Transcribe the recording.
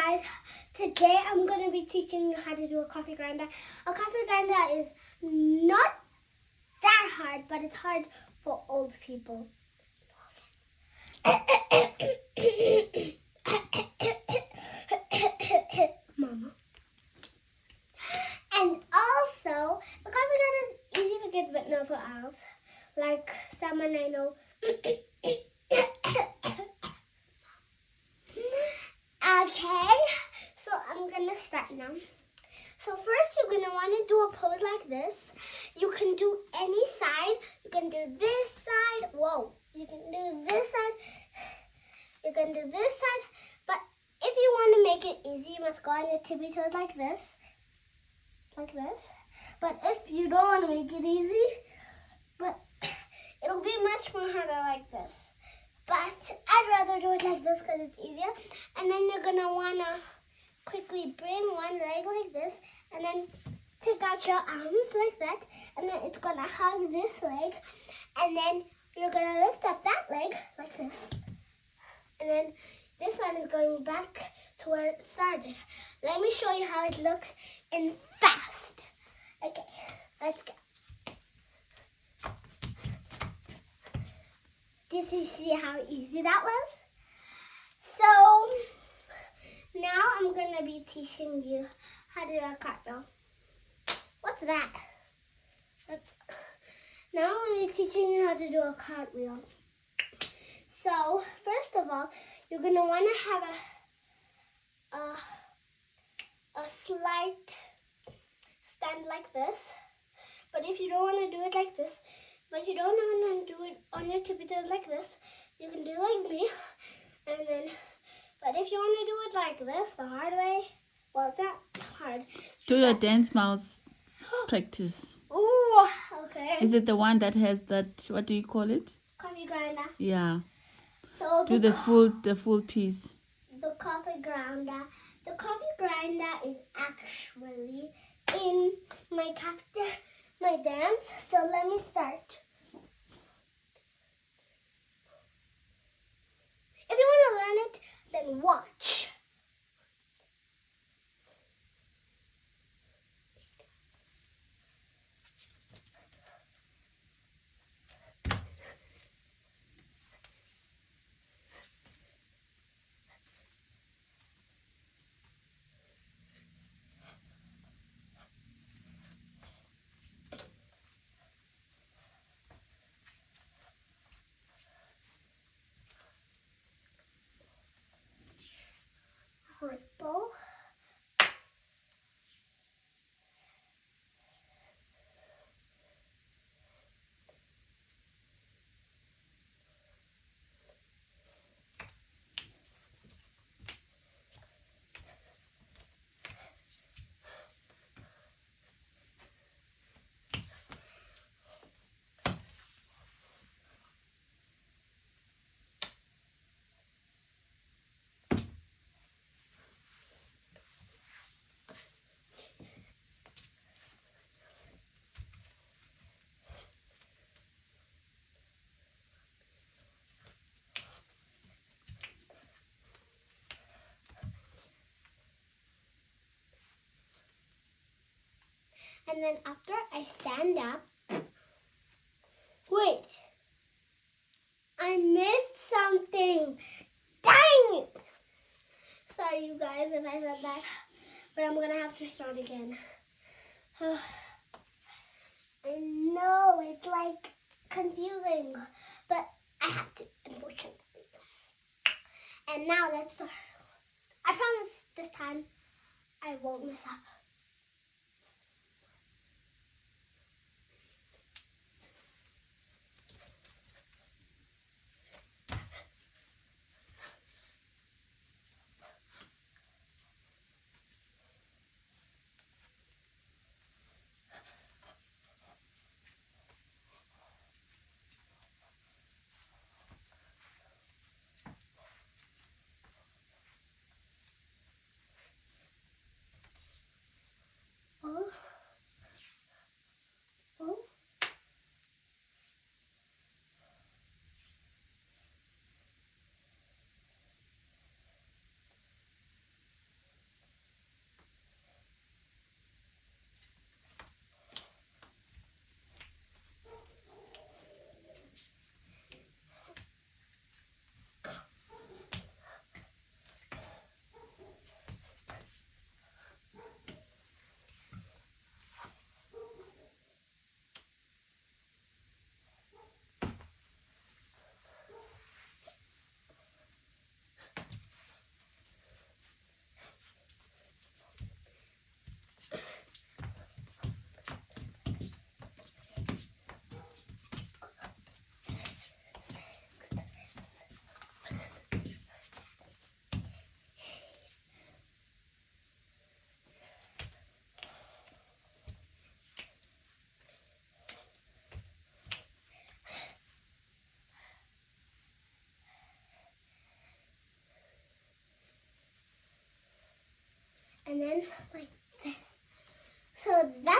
guys, today I'm going to be teaching you how to do a coffee grinder. A coffee grinder is not that hard, but it's hard for old people. Mama. And also, a coffee grinder is easy to get, but not for owls. Like someone I know. Okay, so I'm gonna start now. So first you're gonna wanna do a pose like this. You can do any side. You can do this side. Whoa, you can do this side. You can do this side. But if you wanna make it easy, you must go on your tippy toes like this. Like this. But if you don't wanna make it easy, but it'll be much more harder like this. But I'd rather do it like this because it's easier. And then you're going to want to quickly bring one leg like this. And then take out your arms like that. And then it's going to hug this leg. And then you're going to lift up that leg like this. And then this one is going back to where it started. Let me show you how it looks in fast. Okay, let's go. Did you see how easy that was? So now I'm going to be teaching you how to do a cartwheel. What's that? Now I'm going to be teaching you how to do a cartwheel. So first of all, you're going to want to have a slight stand like this. But if you don't want to do it like this, but you don't want to do it on your tippy toes like this, you can do like me. And then, but if you want to do it like this, the hard way, well, it's not hard. Do your dance mouse practice. Ooh, okay. Is it the one that has that, what do you call it? Coffee grinder. Yeah. So Do the full piece. The coffee grinder. The coffee grinder is actually in my dance. So let me start. If you want to learn it, then watch. Ripple. And then after I stand up, wait, I missed something. Dang it! Sorry, you guys, if I said that, but I'm gonna have to start again. I know it's like confusing, but I have to, unfortunately. And now let's start. I promise this time I won't mess up. and then like this. So that's